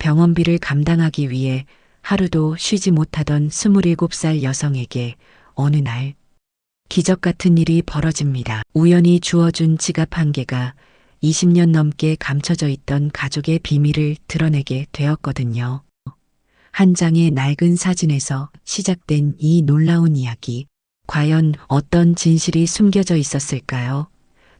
병원비를 감당하기 위해 하루도 쉬지 못하던 27살 여성에게 어느 날 기적 같은 일이 벌어집니다. 우연히 주어준 지갑 한 개가 20년 넘게 감춰져 있던 가족의 비밀을 드러내게 되었거든요. 한 장의 낡은 사진에서 시작된 이 놀라운 이야기. 과연 어떤 진실이 숨겨져 있었을까요?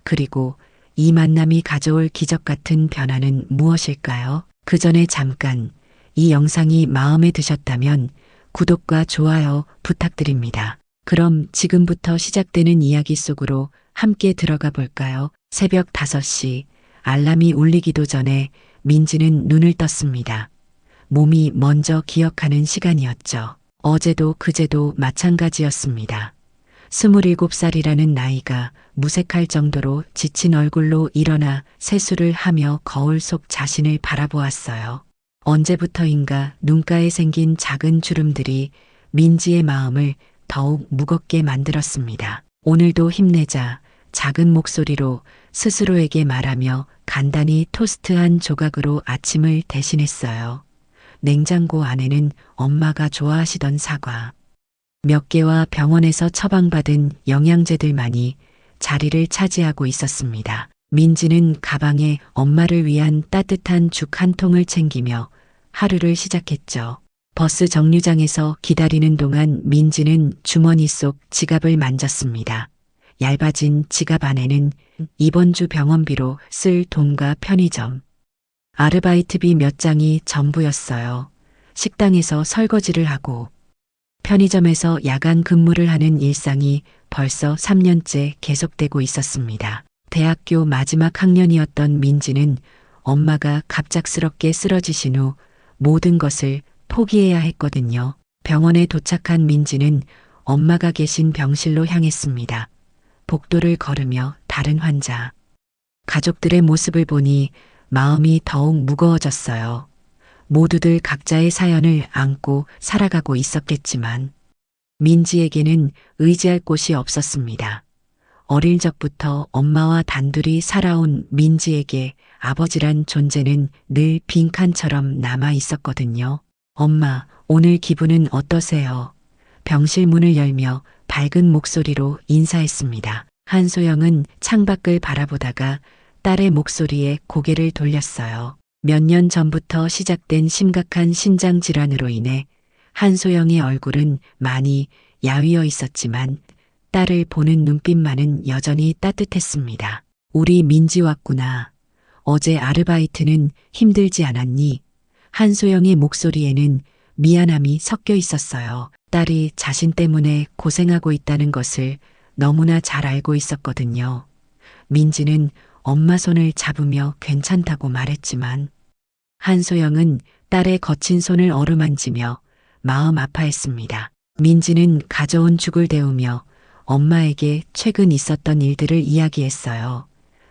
그리고 이 만남이 가져올 기적 같은 변화는 무엇일까요? 그 전에 잠깐 이 영상이 마음에 드셨다면 구독과 좋아요 부탁드립니다. 그럼 지금부터 시작되는 이야기 속으로 함께 들어가 볼까요? 새벽 5시 알람이 울리기도 전에 민지는 눈을 떴습니다. 몸이 먼저 기억하는 시간이었죠. 어제도 그제도 마찬가지였습니다. 27살이라는 나이가 무색할 정도로 지친 얼굴로 일어나 세수를 하며 거울 속 자신을 바라보았어요. 언제부터인가 눈가에 생긴 작은 주름들이 민지의 마음을 더욱 무겁게 만들었습니다. 오늘도 힘내자 작은 목소리로 스스로에게 말하며 간단히 토스트 한 조각으로 아침을 대신했어요. 냉장고 안에는 엄마가 좋아하시던 사과 몇 개와 병원에서 처방받은 영양제들만이 자리를 차지하고 있었습니다. 민지는 가방에 엄마를 위한 따뜻한 죽 한 통을 챙기며 하루를 시작했죠. 버스 정류장에서 기다리는 동안 민지는 주머니 속 지갑을 만졌습니다. 얇아진 지갑 안에는 이번 주 병원비로 쓸 돈과 편의점, 아르바이트비 몇 장이 전부였어요. 식당에서 설거지를 하고 편의점에서 야간 근무를 하는 일상이 벌써 3년째 계속되고 있었습니다. 대학교 마지막 학년이었던 민지는 엄마가 갑작스럽게 쓰러지신 후 모든 것을 포기해야 했거든요. 병원에 도착한 민지는 엄마가 계신 병실로 향했습니다. 복도를 걸으며 다른 환자, 가족들의 모습을 보니 마음이 더욱 무거워졌어요. 모두들 각자의 사연을 안고 살아가고 있었겠지만 민지에게는 의지할 곳이 없었습니다. 어릴 적부터 엄마와 단둘이 살아온 민지에게 아버지란 존재는 늘 빈칸처럼 남아 있었거든요. 엄마, 오늘 기분은 어떠세요? 병실 문을 열며 밝은 목소리로 인사했습니다. 한소영은 창밖을 바라보다가 딸의 목소리에 고개를 돌렸어요. 몇 년 전부터 시작된 심각한 신장 질환으로 인해 한소영의 얼굴은 많이 야위어 있었지만 딸을 보는 눈빛만은 여전히 따뜻했습니다. 우리 민지 왔구나. 어제 아르바이트는 힘들지 않았니? 한소영의 목소리에는 미안함이 섞여 있었어요. 딸이 자신 때문에 고생하고 있다는 것을 너무나 잘 알고 있었거든요. 민지는 엄마 손을 잡으며 괜찮다고 말했지만 한소영은 딸의 거친 손을 어루만지며 마음 아파했습니다. 민지는 가져온 죽을 데우며 엄마에게 최근 있었던 일들을 이야기했어요.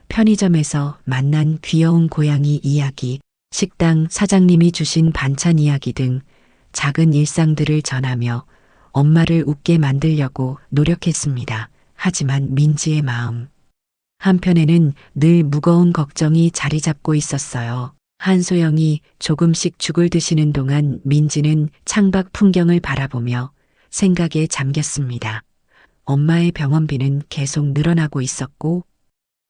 편의점에서 만난 귀여운 고양이 이야기, 식당 사장님이 주신 반찬 이야기 등 작은 일상들을 전하며 엄마를 웃게 만들려고 노력했습니다. 하지만 민지의 마음 한편에는 늘 무거운 걱정이 자리 잡고 있었어요. 한소영이 조금씩 죽을 드시는 동안 민지는 창밖 풍경을 바라보며 생각에 잠겼습니다. 엄마의 병원비는 계속 늘어나고 있었고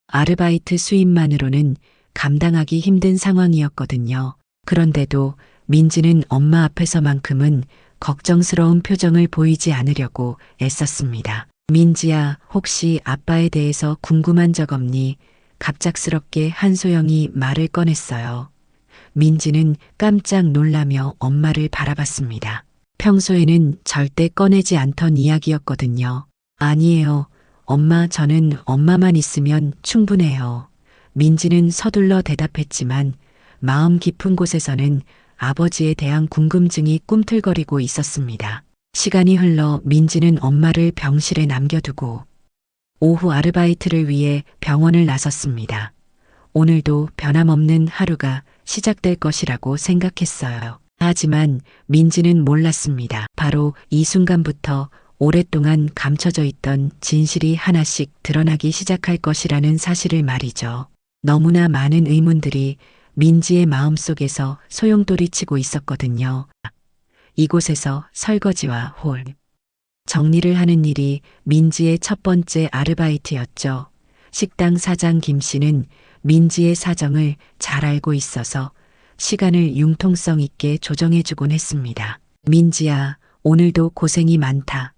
아르바이트 수입만으로는 감당하기 힘든 상황이었거든요. 그런데도 민지는 엄마 앞에서만큼은 걱정스러운 표정을 보이지 않으려고 애썼습니다. 민지야, 혹시 아빠에 대해서 궁금한 적 없니? 갑작스럽게 한소영이 말을 꺼냈어요. 민지는 깜짝 놀라며 엄마를 바라봤습니다. 평소에는 절대 꺼내지 않던 이야기였거든요. 아니에요. 엄마, 저는 엄마만 있으면 충분해요. 민지는 서둘러 대답했지만 마음 깊은 곳에서는 아버지에 대한 궁금증이 꿈틀거리고 있었습니다. 시간이 흘러 민지는 엄마를 병실에 남겨두고 오후 아르바이트를 위해 병원을 나섰습니다. 오늘도 변함없는 하루가 시작될 것이라고 생각했어요. 하지만 민지는 몰랐습니다. 바로 이 순간부터 오랫동안 감춰져 있던 진실이 하나씩 드러나기 시작할 것이라는 사실을 말이죠. 너무나 많은 의문들이 민지의 마음속에서 소용돌이치고 있었거든요. 이곳에서 설거지와 홀 정리를 하는 일이 민지의 첫 번째 아르바이트였죠. 식당 사장 김 씨는 민지의 사정을 잘 알고 있어서 시간을 융통성 있게 조정해주곤 했습니다. 민지야, 오늘도 고생이 많다.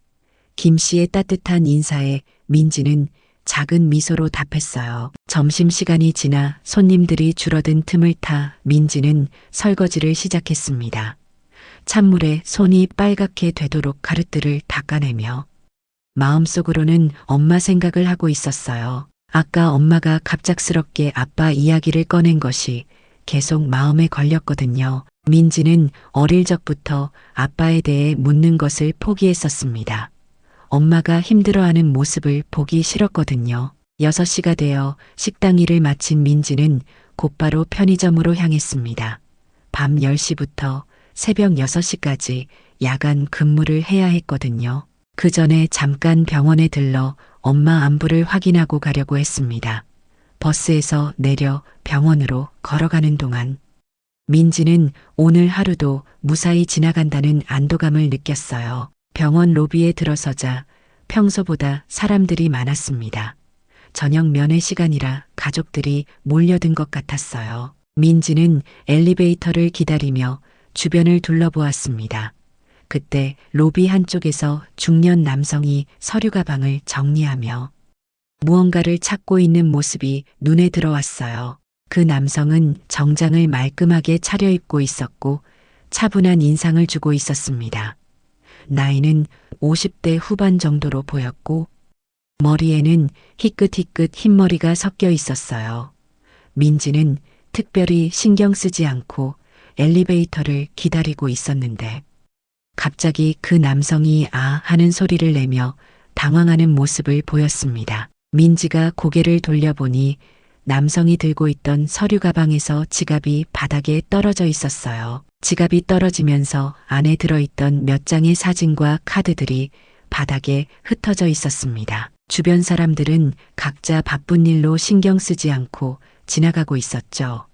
김 씨의 따뜻한 인사에 민지는 작은 미소로 답했어요. 점심시간이 지나 손님들이 줄어든 틈을 타 민지는 설거지를 시작했습니다. 찬물에 손이 빨갛게 되도록 가루들을 닦아내며 마음속으로는 엄마 생각을 하고 있었어요. 아까 엄마가 갑작스럽게 아빠 이야기를 꺼낸 것이 계속 마음에 걸렸거든요. 민지는 어릴 적부터 아빠에 대해 묻는 것을 포기했었습니다. 엄마가 힘들어하는 모습을 보기 싫었거든요. 6시가 되어 식당 일을 마친 민지는 곧바로 편의점으로 향했습니다. 밤 10시부터 새벽 6시까지 야간 근무를 해야 했거든요. 그 전에 잠깐 병원에 들러 엄마 안부를 확인하고 가려고 했습니다. 버스에서 내려 병원으로 걸어가는 동안 민지는 오늘 하루도 무사히 지나간다는 안도감을 느꼈어요. 병원 로비에 들어서자 평소보다 사람들이 많았습니다. 저녁 면회 시간이라 가족들이 몰려든 것 같았어요. 민지는 엘리베이터를 기다리며 주변을 둘러보았습니다. 그때 로비 한쪽에서 중년 남성이 서류 가방을 정리하며 무언가를 찾고 있는 모습이 눈에 들어왔어요. 그 남성은 정장을 말끔하게 차려입고 있었고 차분한 인상을 주고 있었습니다. 나이는 50대 후반 정도로 보였고 머리에는 희끗희끗 흰머리가 섞여 있었어요. 민지는 특별히 신경 쓰지 않고 엘리베이터를 기다리고 있었는데 갑자기 그 남성이 아 하는 소리를 내며 당황하는 모습을 보였습니다. 민지가 고개를 돌려보니 남성이 들고 있던 서류 가방에서 지갑이 바닥에 떨어져 있었어요. 지갑이 떨어지면서 안에 들어있던 몇 장의 사진과 카드들이 바닥에 흩어져 있었습니다. 주변 사람들은 각자 바쁜 일로 신경 쓰지 않고 지나가고 있었죠.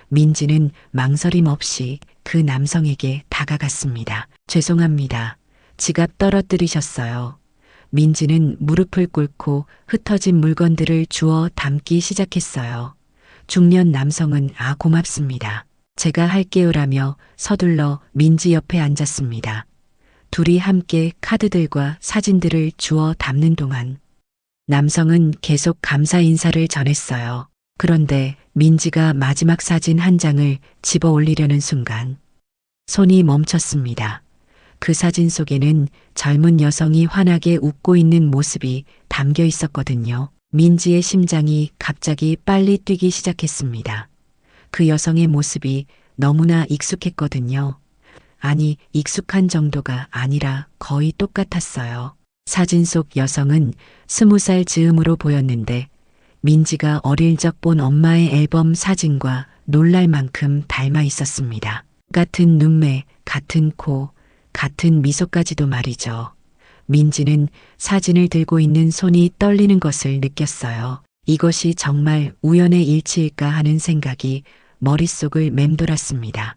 민지는 망설임 없이 그 남성에게 다가갔습니다. 죄송합니다. 지갑 떨어뜨리셨어요. 민지는 무릎을 꿇고 흩어진 물건들을 주워 담기 시작했어요. 중년 남성은 아 고맙습니다. 제가 할게요라며 서둘러 민지 옆에 앉았습니다. 둘이 함께 카드들과 사진들을 주워 담는 동안 남성은 계속 감사 인사를 전했어요. 그런데 민지가 마지막 사진 한 장을 집어 올리려는 순간 손이 멈췄습니다. 그 사진 속에는 젊은 여성이 환하게 웃고 있는 모습이 담겨 있었거든요. 민지의 심장이 갑자기 빨리 뛰기 시작했습니다. 그 여성의 모습이 너무나 익숙했거든요. 아니, 익숙한 정도가 아니라 거의 똑같았어요. 사진 속 여성은 20살 즈음으로 보였는데 민지가 어릴 적 본 엄마의 앨범 사진과 놀랄 만큼 닮아 있었습니다. 같은 눈매, 같은 코, 같은 미소까지도 말이죠. 민지는 사진을 들고 있는 손이 떨리는 것을 느꼈어요. 이것이 정말 우연의 일치일까 하는 생각이 머릿속을 맴돌았습니다.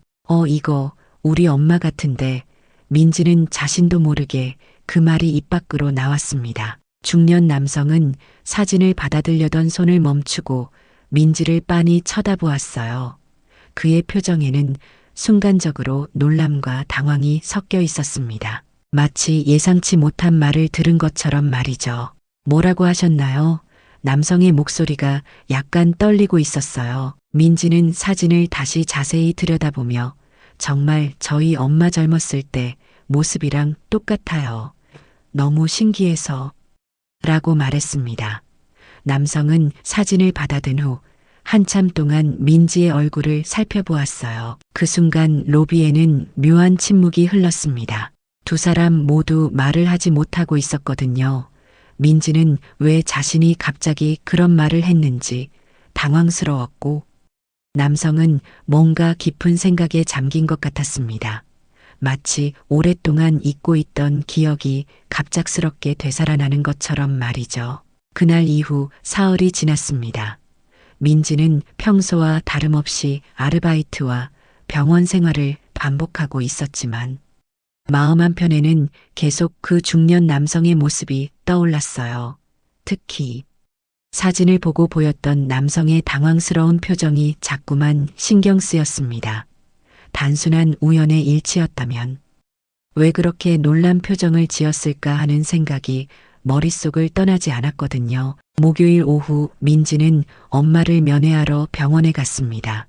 이거 우리 엄마 같은데 민지는 자신도 모르게 그 말이 입 밖으로 나왔습니다. 중년 남성은 사진을 받아들려던 손을 멈추고 민지를 빤히 쳐다보았어요. 그의 표정에는 순간적으로 놀람과 당황이 섞여 있었습니다. 마치 예상치 못한 말을 들은 것처럼 말이죠. 뭐라고 하셨나요? 남성의 목소리가 약간 떨리고 있었어요. 민지는 사진을 다시 자세히 들여다보며 정말 저희 엄마 젊었을 때 모습이랑 똑같아요. 너무 신기해서 라고 말했습니다. 남성은 사진을 받아든 후 한참 동안 민지의 얼굴을 살펴보았어요. 그 순간 로비에는 묘한 침묵이 흘렀습니다. 두 사람 모두 말을 하지 못하고 있었거든요. 민지는 왜 자신이 갑자기 그런 말을 했는지 당황스러웠고 남성은 뭔가 깊은 생각에 잠긴 것 같았습니다. 마치 오랫동안 잊고 있던 기억이 갑작스럽게 되살아나는 것처럼 말이죠. 그날 이후 사흘이 지났습니다. 민지는 평소와 다름없이 아르바이트와 병원 생활을 반복하고 있었지만 마음 한편에는 계속 그 중년 남성의 모습이 떠올랐어요. 특히 사진을 보고 보였던 남성의 당황스러운 표정이 자꾸만 신경 쓰였습니다. 단순한 우연의 일치였다면 왜 그렇게 놀란 표정을 지었을까 하는 생각이 머릿속을 떠나지 않았거든요. 목요일 오후 민지는 엄마를 면회하러 병원에 갔습니다.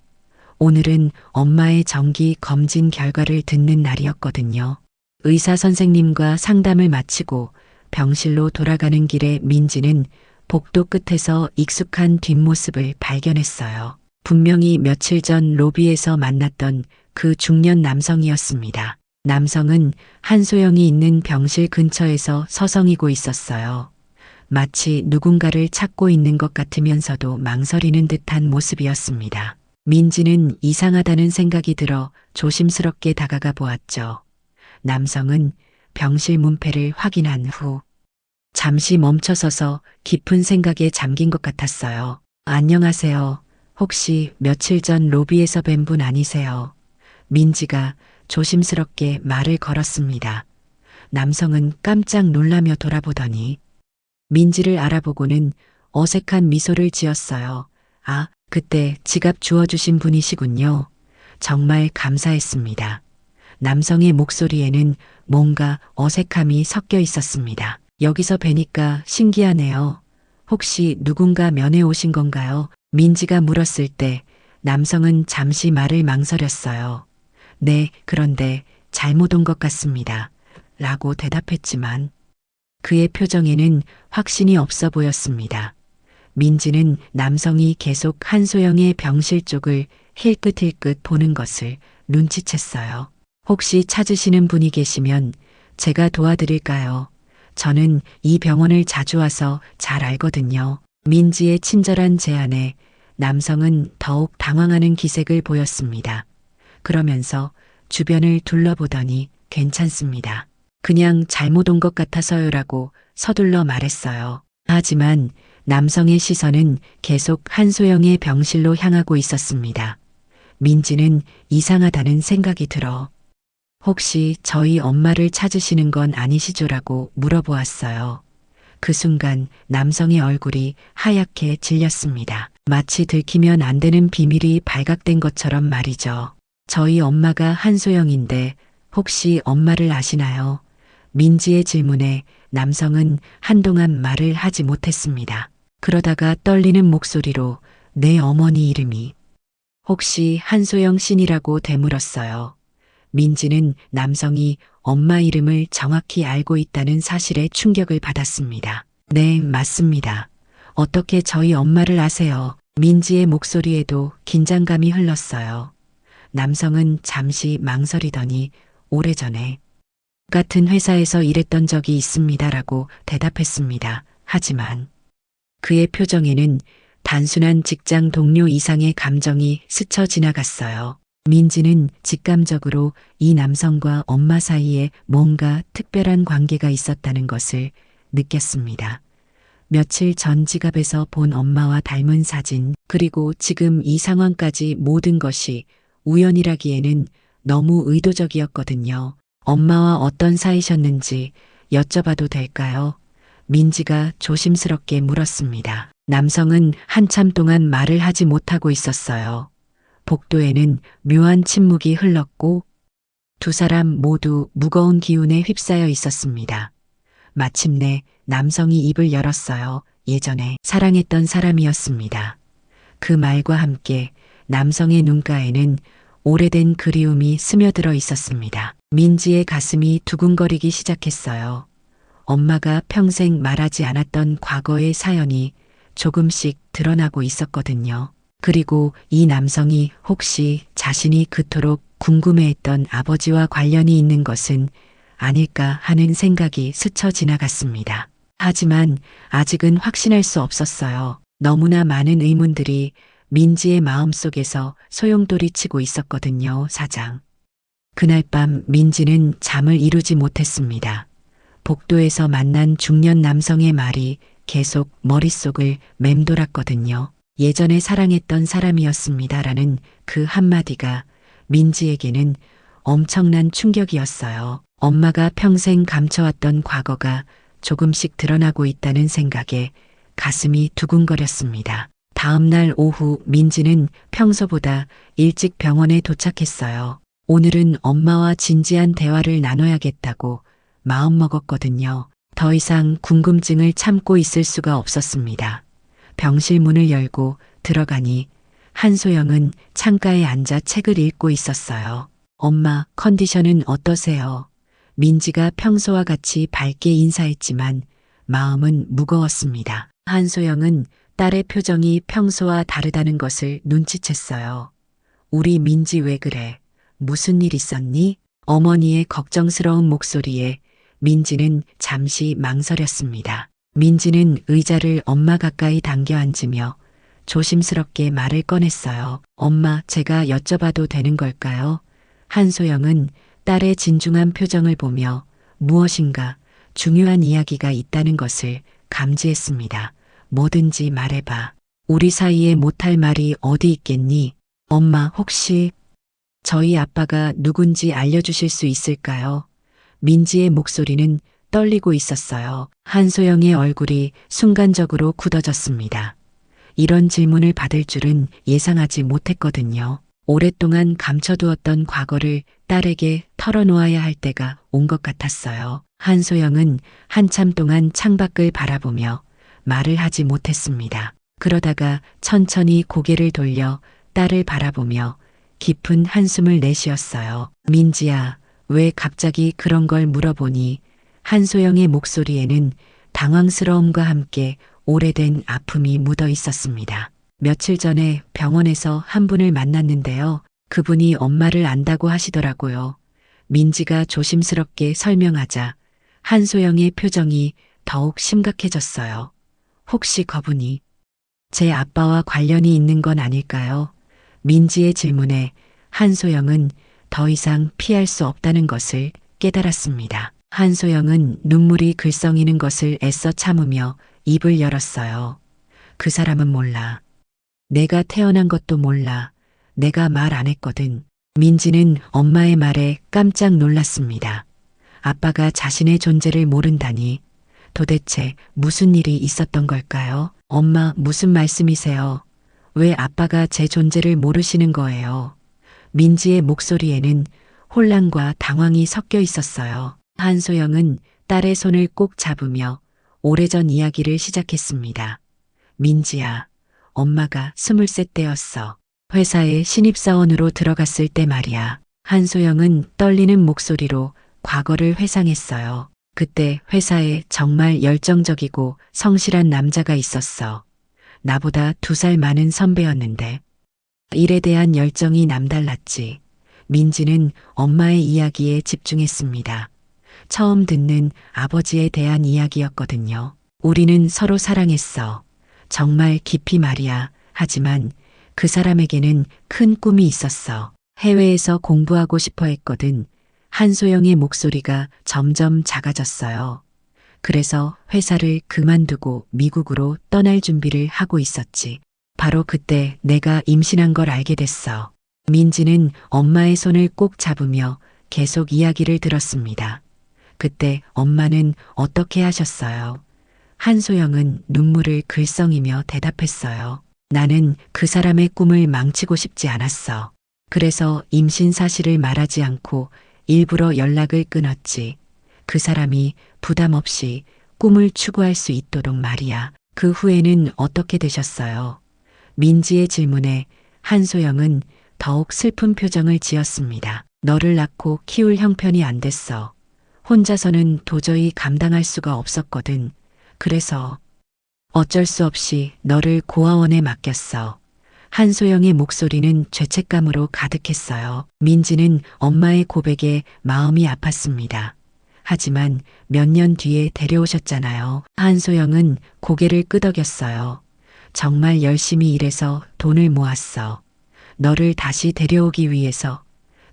오늘은 엄마의 정기 검진 결과를 듣는 날이었거든요. 의사 선생님과 상담을 마치고 병실로 돌아가는 길에 민지는 복도 끝에서 익숙한 뒷모습을 발견했어요. 분명히 며칠 전 로비에서 만났던 그 중년 남성이었습니다. 남성은 한소영이 있는 병실 근처에서 서성이고 있었어요. 마치 누군가를 찾고 있는 것 같으면서도 망설이는 듯한 모습이었습니다. 민지는 이상하다는 생각이 들어 조심스럽게 다가가 보았죠. 남성은 병실 문패를 확인한 후 잠시 멈춰서서 깊은 생각에 잠긴 것 같았어요. 안녕하세요. 혹시 며칠 전 로비에서 뵌 분 아니세요? 민지가 조심스럽게 말을 걸었습니다. 남성은 깜짝 놀라며 돌아보더니 민지를 알아보고는 어색한 미소를 지었어요. 아, 그때 지갑 주워주신 분이시군요. 정말 감사했습니다. 남성의 목소리에는 뭔가 어색함이 섞여 있었습니다. 여기서 뵈니까 신기하네요. 혹시 누군가 면회 오신 건가요? 민지가 물었을 때 남성은 잠시 말을 망설였어요. 네, 그런데 잘못 온 것 같습니다. 라고 대답했지만 그의 표정에는 확신이 없어 보였습니다. 민지는 남성이 계속 한소영의 병실 쪽을 힐끗힐끗 보는 것을 눈치챘어요. 혹시 찾으시는 분이 계시면 제가 도와드릴까요? 저는 이 병원을 자주 와서 잘 알거든요. 민지의 친절한 제안에 남성은 더욱 당황하는 기색을 보였습니다. 그러면서 주변을 둘러보더니 괜찮습니다. 그냥 잘못 온 것 같아서요라고 서둘러 말했어요. 하지만 남성의 시선은 계속 한소영의 병실로 향하고 있었습니다. 민지는 이상하다는 생각이 들어 혹시 저희 엄마를 찾으시는 건 아니시죠라고 물어보았어요. 그 순간 남성의 얼굴이 하얗게 질렸습니다. 마치 들키면 안 되는 비밀이 발각된 것처럼 말이죠. 저희 엄마가 한소영인데 혹시 엄마를 아시나요? 민지의 질문에 남성은 한동안 말을 하지 못했습니다. 그러다가 떨리는 목소리로 내 어머니 이름이 혹시 한소영 씨니라고 되물었어요. 민지는 남성이 엄마 이름을 정확히 알고 있다는 사실에 충격을 받았습니다. 네, 맞습니다. 어떻게 저희 엄마를 아세요? 민지의 목소리에도 긴장감이 흘렀어요. 남성은 잠시 망설이더니 오래전에 같은 회사에서 일했던 적이 있습니다라고 대답했습니다. 하지만 그의 표정에는 단순한 직장 동료 이상의 감정이 스쳐 지나갔어요. 민지는 직감적으로 이 남성과 엄마 사이에 뭔가 특별한 관계가 있었다는 것을 느꼈습니다. 며칠 전 지갑에서 본 엄마와 닮은 사진, 그리고 지금 이 상황까지 모든 것이 우연이라기에는 너무 의도적이었거든요. 엄마와 어떤 사이셨는지 여쭤봐도 될까요? 민지가 조심스럽게 물었습니다. 남성은 한참 동안 말을 하지 못하고 있었어요. 복도에는 묘한 침묵이 흘렀고 두 사람 모두 무거운 기운에 휩싸여 있었습니다. 마침내 남성이 입을 열었어요. 예전에 사랑했던 사람이었습니다. 그 말과 함께 남성의 눈가에는 오래된 그리움이 스며들어 있었습니다. 민지의 가슴이 두근거리기 시작했어요. 엄마가 평생 말하지 않았던 과거의 사연이 조금씩 드러나고 있었거든요. 그리고 이 남성이 혹시 자신이 그토록 궁금해했던 아버지와 관련이 있는 것은 아닐까 하는 생각이 스쳐 지나갔습니다. 하지만 아직은 확신할 수 없었어요. 너무나 많은 의문들이 민지의 마음속에서 소용돌이치고 있었거든요, 사장. 그날 밤 민지는 잠을 이루지 못했습니다. 복도에서 만난 중년 남성의 말이 계속 머릿속을 맴돌았거든요. 예전에 사랑했던 사람이었습니다라는 그 한마디가 민지에게는 엄청난 충격이었어요. 엄마가 평생 감춰왔던 과거가 조금씩 드러나고 있다는 생각에 가슴이 두근거렸습니다. 다음 날 오후 민지는 평소보다 일찍 병원에 도착했어요. 오늘은 엄마와 진지한 대화를 나눠야겠다고 마음먹었거든요. 더 이상 궁금증을 참고 있을 수가 없었습니다. 병실 문을 열고 들어가니 한소영은 창가에 앉아 책을 읽고 있었어요. 엄마, 컨디션은 어떠세요? 민지가 평소와 같이 밝게 인사했지만 마음은 무거웠습니다. 한소영은 딸의 표정이 평소와 다르다는 것을 눈치챘어요. 우리 민지 왜 그래? 무슨 일 있었니? 어머니의 걱정스러운 목소리에 민지는 잠시 망설였습니다. 민지는 의자를 엄마 가까이 당겨 앉으며 조심스럽게 말을 꺼냈어요. 엄마, 제가 여쭤봐도 되는 걸까요? 한소영은 딸의 진중한 표정을 보며 무엇인가 중요한 이야기가 있다는 것을 감지했습니다. 뭐든지 말해봐. 우리 사이에 못할 말이 어디 있겠니? 엄마, 혹시 저희 아빠가 누군지 알려주실 수 있을까요? 민지의 목소리는 떨리고 있었어요. 한소영의 얼굴이 순간적으로 굳어졌습니다. 이런 질문을 받을 줄은 예상하지 못했거든요. 오랫동안 감춰두었던 과거를 딸에게 털어놓아야 할 때가 온 것 같았어요. 한소영은 한참 동안 창밖을 바라보며 말을 하지 못했습니다. 그러다가 천천히 고개를 돌려 딸을 바라보며 깊은 한숨을 내쉬었어요. 민지야, 왜 갑자기 그런 걸 물어보니? 한소영의 목소리에는 당황스러움과 함께 오래된 아픔이 묻어 있었습니다. 며칠 전에 병원에서 한 분을 만났는데요. 그분이 엄마를 안다고 하시더라고요. 민지가 조심스럽게 설명하자 한소영의 표정이 더욱 심각해졌어요. 혹시 그분이 제 아빠와 관련이 있는 건 아닐까요? 민지의 질문에 한소영은 더 이상 피할 수 없다는 것을 깨달았습니다. 한소영은 눈물이 글썽이는 것을 애써 참으며 입을 열었어요. 그 사람은 몰라. 내가 태어난 것도 몰라. 내가 말 안 했거든. 민지는 엄마의 말에 깜짝 놀랐습니다. 아빠가 자신의 존재를 모른다니. 도대체 무슨 일이 있었던 걸까요? 엄마, 무슨 말씀이세요? 왜 아빠가 제 존재를 모르시는 거예요? 민지의 목소리에는 혼란과 당황이 섞여 있었어요. 한소영은 딸의 손을 꼭 잡으며 오래전 이야기를 시작했습니다. 민지야, 엄마가 23 때였어. 회사에 신입사원으로 들어갔을 때 말이야. 한소영은 떨리는 목소리로 과거를 회상했어요. 그때 회사에 정말 열정적이고 성실한 남자가 있었어. 나보다 2살 많은 선배였는데 일에 대한 열정이 남달랐지. 민지는 엄마의 이야기에 집중했습니다. 처음 듣는 아버지에 대한 이야기였거든요. 우리는 서로 사랑했어. 정말 깊이 말이야. 하지만 그 사람에게는 큰 꿈이 있었어. 해외에서 공부하고 싶어 했거든. 한소영의 목소리가 점점 작아졌어요. 그래서 회사를 그만두고 미국으로 떠날 준비를 하고 있었지. 바로 그때 내가 임신한 걸 알게 됐어. 민지는 엄마의 손을 꼭 잡으며 계속 이야기를 들었습니다. 그때 엄마는 어떻게 하셨어요? 한소영은 눈물을 글썽이며 대답했어요. 나는 그 사람의 꿈을 망치고 싶지 않았어. 그래서 임신 사실을 말하지 않고 일부러 연락을 끊었지. 그 사람이 부담 없이 꿈을 추구할 수 있도록 말이야. 그 후에는 어떻게 되셨어요? 민지의 질문에 한소영은 더욱 슬픈 표정을 지었습니다. 너를 낳고 키울 형편이 안 됐어. 혼자서는 도저히 감당할 수가 없었거든. 그래서 어쩔 수 없이 너를 고아원에 맡겼어. 한소영의 목소리는 죄책감으로 가득했어요. 민지는 엄마의 고백에 마음이 아팠습니다. 하지만 몇 년 뒤에 데려오셨잖아요. 한소영은 고개를 끄덕였어요. 정말 열심히 일해서 돈을 모았어. 너를 다시 데려오기 위해서.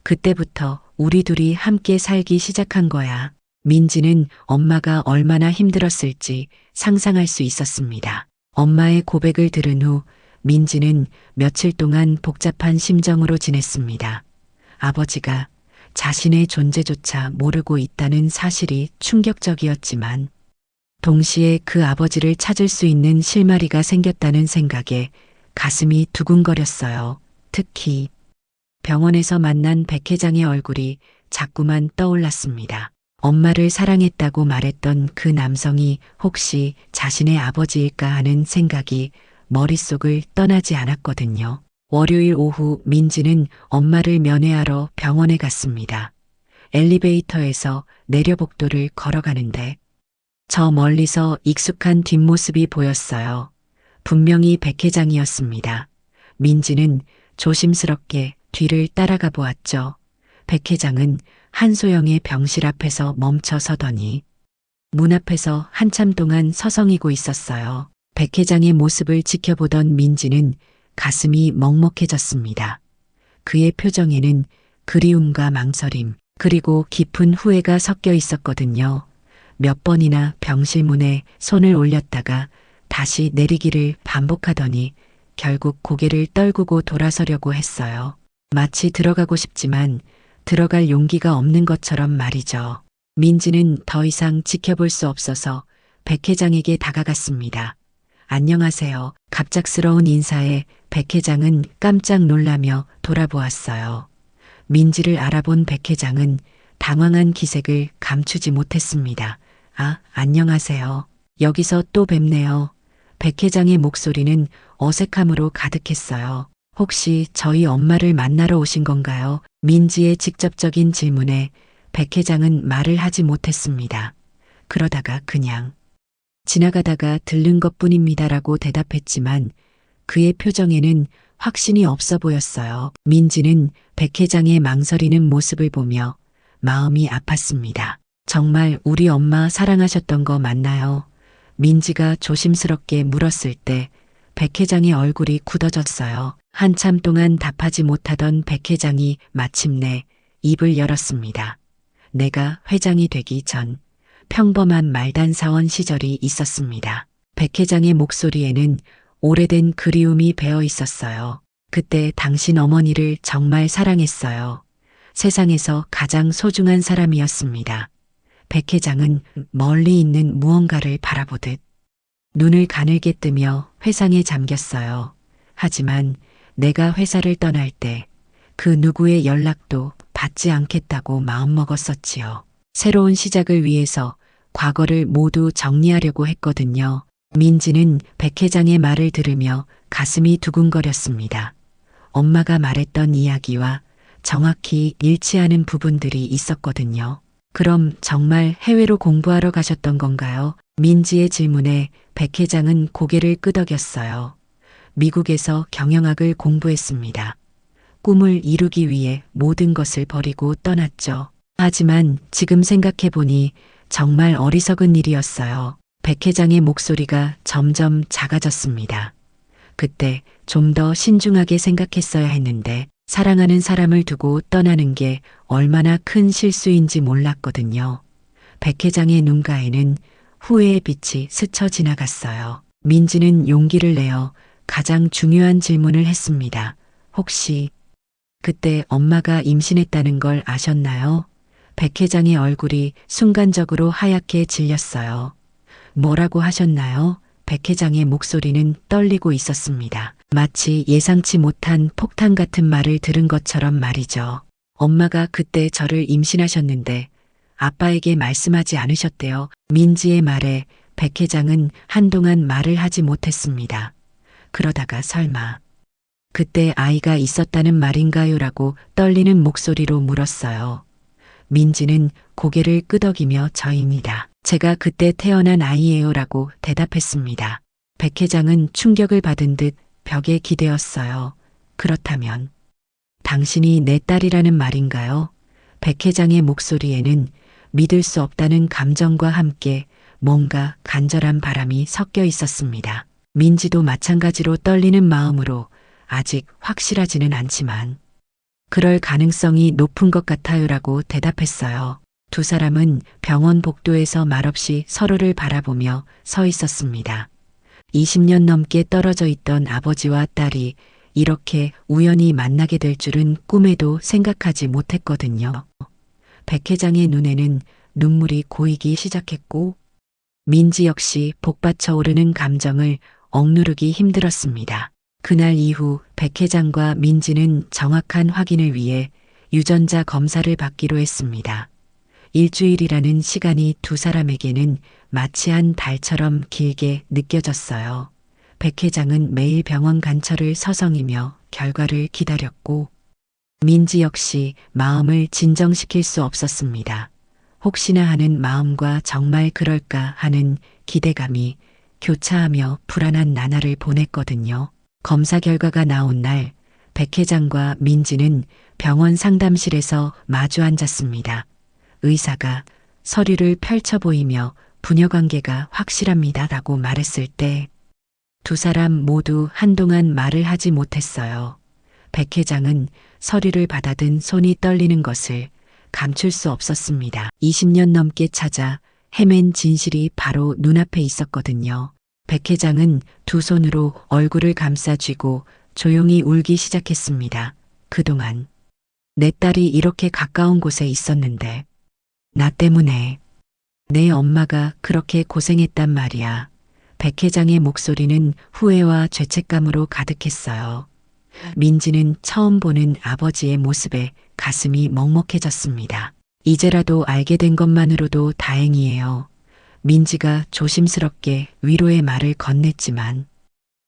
그때부터 우리 둘이 함께 살기 시작한 거야. 민지는 엄마가 얼마나 힘들었을지 상상할 수 있었습니다. 엄마의 고백을 들은 후 민지는 며칠 동안 복잡한 심정으로 지냈습니다. 아버지가 자신의 존재조차 모르고 있다는 사실이 충격적이었지만 동시에 그 아버지를 찾을 수 있는 실마리가 생겼다는 생각에 가슴이 두근거렸어요. 특히 병원에서 만난 백 회장의 얼굴이 자꾸만 떠올랐습니다. 엄마를 사랑했다고 말했던 그 남성이 혹시 자신의 아버지일까 하는 생각이 머릿속을 떠나지 않았거든요. 월요일 오후 민지는 엄마를 면회하러 병원에 갔습니다. 엘리베이터에서 내려복도를 걸어가는데 저 멀리서 익숙한 뒷모습이 보였어요. 분명히 백 회장이었습니다. 민지는 조심스럽게 뒤를 따라가 보았죠. 백 회장은 한소영의 병실 앞에서 멈춰 서더니 문 앞에서 한참 동안 서성이고 있었어요. 백 회장의 모습을 지켜보던 민지는 가슴이 먹먹해졌습니다. 그의 표정에는 그리움과 망설임, 그리고 깊은 후회가 섞여 있었거든요. 몇 번이나 병실 문에 손을 올렸다가 다시 내리기를 반복하더니 결국 고개를 떨구고 돌아서려고 했어요. 마치 들어가고 싶지만 들어갈 용기가 없는 것처럼 말이죠. 민지는 더 이상 지켜볼 수 없어서 백 회장에게 다가갔습니다. 안녕하세요. 갑작스러운 인사에 백 회장은 깜짝 놀라며 돌아보았어요. 민지를 알아본 백 회장은 당황한 기색을 감추지 못했습니다. 아, 안녕하세요. 여기서 또 뵙네요. 백 회장의 목소리는 어색함으로 가득했어요. 혹시 저희 엄마를 만나러 오신 건가요? 민지의 직접적인 질문에 백 회장은 말을 하지 못했습니다. 그러다가 그냥 지나가다가 들른 것뿐입니다라고 대답했지만 그의 표정에는 확신이 없어 보였어요. 민지는 백 회장의 망설이는 모습을 보며 마음이 아팠습니다. 정말 우리 엄마 사랑하셨던 거 맞나요? 민지가 조심스럽게 물었을 때 백 회장의 얼굴이 굳어졌어요. 한참 동안 답하지 못하던 백 회장이 마침내 입을 열었습니다. 내가 회장이 되기 전 평범한 말단사원 시절이 있었습니다. 백 회장의 목소리에는 오래된 그리움이 배어 있었어요. 그때 당신 어머니를 정말 사랑했어요. 세상에서 가장 소중한 사람이었습니다. 백 회장은 멀리 있는 무언가를 바라보듯 눈을 가늘게 뜨며 회상에 잠겼어요. 하지만 내가 회사를 떠날 때 그 누구의 연락도 받지 않겠다고 마음먹었었지요. 새로운 시작을 위해서 과거를 모두 정리하려고 했거든요. 민지는 백 회장의 말을 들으며 가슴이 두근거렸습니다. 엄마가 말했던 이야기와 정확히 일치하는 부분들이 있었거든요. 그럼 정말 해외로 공부하러 가셨던 건가요? 민지의 질문에 백 회장은 고개를 끄덕였어요. 미국에서 경영학을 공부했습니다. 꿈을 이루기 위해 모든 것을 버리고 떠났죠. 하지만 지금 생각해보니 정말 어리석은 일이었어요. 백 회장의 목소리가 점점 작아졌습니다. 그때 좀 더 신중하게 생각했어야 했는데 사랑하는 사람을 두고 떠나는 게 얼마나 큰 실수인지 몰랐거든요. 백 회장의 눈가에는 후회의 빛이 스쳐 지나갔어요. 민지는 용기를 내어 가장 중요한 질문을 했습니다. 혹시 그때 엄마가 임신했다는 걸 아셨나요? 백 회장의 얼굴이 순간적으로 하얗게 질렸어요. 뭐라고 하셨나요? 백 회장의 목소리는 떨리고 있었습니다. 마치 예상치 못한 폭탄 같은 말을 들은 것처럼 말이죠. 엄마가 그때 저를 임신하셨는데 아빠에게 말씀하지 않으셨대요. 민지의 말에 백 회장은 한동안 말을 하지 못했습니다. 그러다가 설마 그때 아이가 있었다는 말인가요? 라고 떨리는 목소리로 물었어요. 민지는 고개를 끄덕이며 저입니다. 제가 그때 태어난 아이예요 라고 대답했습니다. 백 회장은 충격을 받은 듯 벽에 기대었어요. 그렇다면 당신이 내 딸이라는 말인가요? 백 회장의 목소리에는 믿을 수 없다는 감정과 함께 뭔가 간절한 바람이 섞여 있었습니다. 민지도 마찬가지로 떨리는 마음으로 아직 확실하지는 않지만 그럴 가능성이 높은 것 같아요라고 대답했어요. 두 사람은 병원 복도에서 말없이 서로를 바라보며 서 있었습니다. 20년 넘게 떨어져 있던 아버지와 딸이 이렇게 우연히 만나게 될 줄은 꿈에도 생각하지 못했거든요. 백 회장의 눈에는 눈물이 고이기 시작했고 민지 역시 복받쳐 오르는 감정을 억누르기 힘들었습니다. 그날 이후 백 회장과 민지는 정확한 확인을 위해 유전자 검사를 받기로 했습니다. 일주일이라는 시간이 두 사람에게는 마치 한 달처럼 길게 느껴졌어요. 백 회장은 매일 병원 간철을 서성이며 결과를 기다렸고 민지 역시 마음을 진정시킬 수 없었습니다. 혹시나 하는 마음과 정말 그럴까 하는 기대감이 교차하며 불안한 나날을 보냈거든요. 검사 결과가 나온 날 백 회장과 민지는 병원 상담실에서 마주 앉았습니다. 의사가 서류를 펼쳐 보이며 부녀 관계가 확실합니다 라고 말했을 때 두 사람 모두 한동안 말을 하지 못했어요. 백 회장은 서류를 받아든 손이 떨리는 것을 감출 수 없었습니다. 20년 넘게 찾아 헤맨 진실이 바로 눈앞에 있었거든요. 백 회장은 두 손으로 얼굴을 감싸쥐고 조용히 울기 시작했습니다. 그동안 내 딸이 이렇게 가까운 곳에 있었는데 나 때문에 내 엄마가 그렇게 고생했단 말이야. 백 회장의 목소리는 후회와 죄책감으로 가득했어요. 민지는 처음 보는 아버지의 모습에 가슴이 먹먹해졌습니다. 이제라도 알게 된 것만으로도 다행이에요. 민지가 조심스럽게 위로의 말을 건넸지만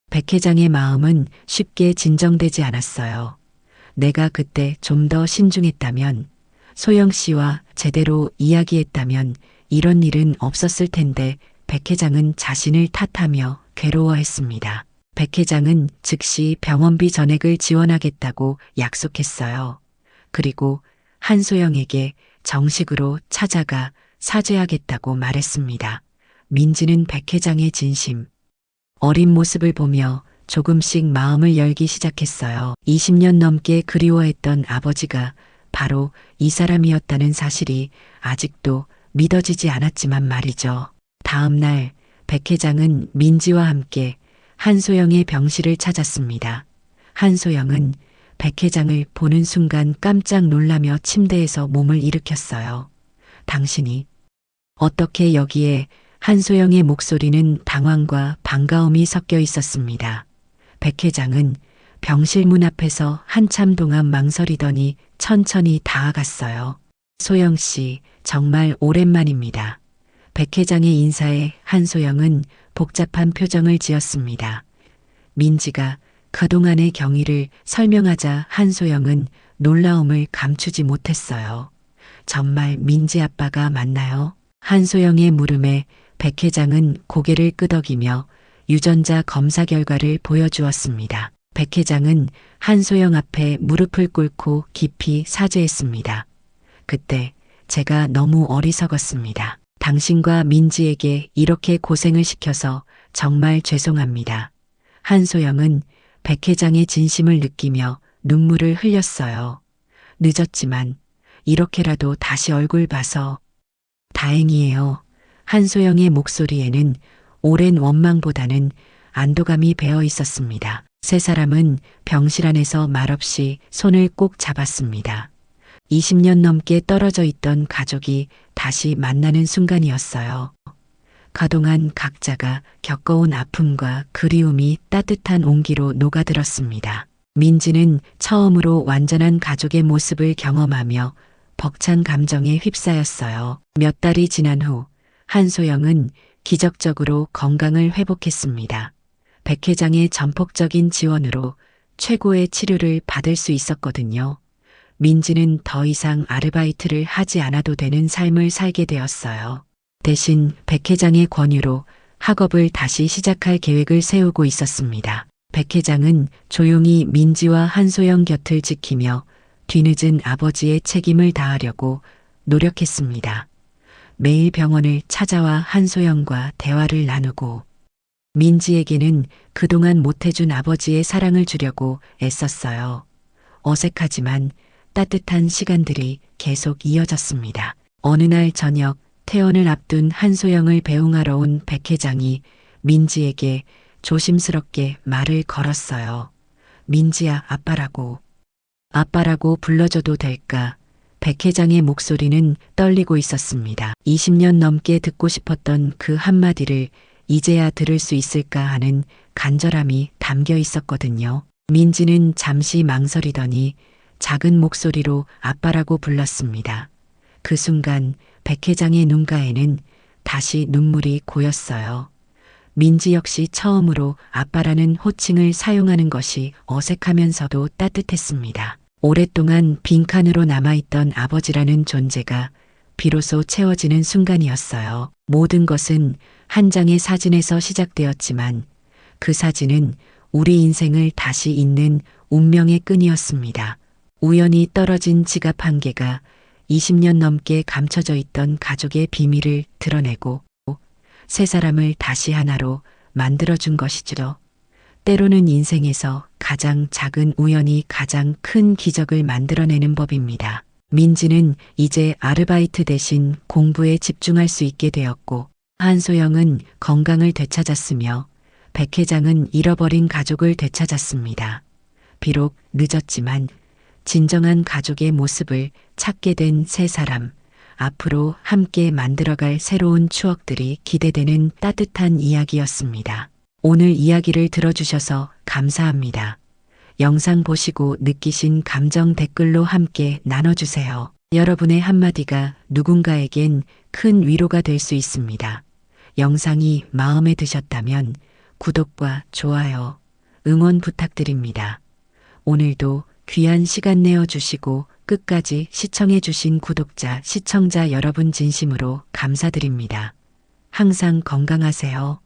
백 회장의 마음은 쉽게 진정되지 않았어요. 내가 그때 좀 더 신중했다면, 소영 씨와 제대로 이야기했다면 이런 일은 없었을 텐데 백 회장은 자신을 탓하며 괴로워했습니다. 백 회장은 즉시 병원비 전액을 지원하겠다고 약속했어요. 그리고 한소영에게 정식으로 찾아가 사죄하겠다고 말했습니다. 민지는 백 회장의 진심, 어린 모습을 보며 조금씩 마음을 열기 시작했어요. 20년 넘게 그리워했던 아버지가 바로 이 사람이었다는 사실이 아직도 믿어지지 않았지만 말이죠. 다음 날 백 회장은 민지와 함께 한소영의 병실을 찾았습니다. 한소영은 백 회장을 보는 순간 깜짝 놀라며 침대에서 몸을 일으켰어요. 당신이 어떻게 여기에? 한소영의 목소리는 당황과 반가움이 섞여 있었습니다. 백 회장은 병실 문 앞에서 한참 동안 망설이더니 천천히 다가갔어요. 소영 씨, 정말 오랜만입니다. 백 회장의 인사에 한소영은 복잡한 표정을 지었습니다. 민지가 그동안의 경위를 설명하자 한소영은 놀라움을 감추지 못했어요. 정말 민지 아빠가 맞나요? 한소영의 물음에 백 회장은 고개를 끄덕이며 유전자 검사 결과를 보여주었습니다. 백 회장은 한소영 앞에 무릎을 꿇고 깊이 사죄했습니다. 그때 제가 너무 어리석었습니다. 당신과 민지에게 이렇게 고생을 시켜서 정말 죄송합니다. 한소영은 백 회장의 진심을 느끼며 눈물을 흘렸어요. 늦었지만 이렇게라도 다시 얼굴 봐서 다행이에요. 한소영의 목소리에는 오랜 원망보다는 안도감이 배어 있었습니다. 세 사람은 병실 안에서 말없이 손을 꼭 잡았습니다. 20년 넘게 떨어져 있던 가족이 다시 만나는 순간이었어요. 그동안 각자가 겪어온 아픔과 그리움이 따뜻한 온기로 녹아들었습니다. 민지는 처음으로 완전한 가족의 모습을 경험하며 벅찬 감정에 휩싸였어요. 몇 달이 지난 후 한소영은 기적적으로 건강을 회복했습니다. 백 회장의 전폭적인 지원으로 최고의 치료를 받을 수 있었거든요. 민지는 더 이상 아르바이트를 하지 않아도 되는 삶을 살게 되었어요. 대신 백 회장의 권유로 학업을 다시 시작할 계획을 세우고 있었습니다. 백 회장은 조용히 민지와 한소영 곁을 지키며 뒤늦은 아버지의 책임을 다하려고 노력했습니다. 매일 병원을 찾아와 한소영과 대화를 나누고 민지에게는 그동안 못해준 아버지의 사랑을 주려고 애썼어요. 어색하지만 따뜻한 시간들이 계속 이어졌습니다. 어느 날 저녁 퇴원을 앞둔 한소영을 배웅하러 온 백 회장이 민지에게 조심스럽게 말을 걸었어요. 민지야, 아빠라고. 아빠라고 불러줘도 될까? 백 회장의 목소리는 떨리고 있었습니다. 20년 넘게 듣고 싶었던 그 한마디를 이제야 들을 수 있을까 하는 간절함이 담겨 있었거든요. 민지는 잠시 망설이더니 작은 목소리로 아빠라고 불렀습니다. 그 순간 백 회장의 눈가에는 다시 눈물이 고였어요. 민지 역시 처음으로 아빠라는 호칭을 사용하는 것이 어색하면서도 따뜻했습니다. 오랫동안 빈칸으로 남아있던 아버지라는 존재가 비로소 채워지는 순간이었어요. 모든 것은 한 장의 사진에서 시작되었지만 그 사진은 우리 인생을 다시 잇는 운명의 끈이었습니다. 우연히 떨어진 지갑 한 개가 20년 넘게 감춰져 있던 가족의 비밀을 드러내고 세 사람을 다시 하나로 만들어준 것이죠. 때로는 인생에서 가장 작은 우연이 가장 큰 기적을 만들어내는 법입니다. 민지는 이제 아르바이트 대신 공부에 집중할 수 있게 되었고, 한소영은 건강을 되찾았으며 백 회장은 잃어버린 가족을 되찾았습니다. 비록 늦었지만 진정한 가족의 모습을 찾게 된 세 사람, 앞으로 함께 만들어갈 새로운 추억들이 기대되는 따뜻한 이야기였습니다. 오늘 이야기를 들어주셔서 감사합니다. 영상 보시고 느끼신 감정 댓글로 함께 나눠주세요. 여러분의 한마디가 누군가에겐 큰 위로가 될 수 있습니다. 영상이 마음에 드셨다면 구독과 좋아요, 응원 부탁드립니다. 오늘도 귀한 시간 내어주시고 끝까지 시청해주신 구독자, 시청자 여러분 진심으로 감사드립니다. 항상 건강하세요.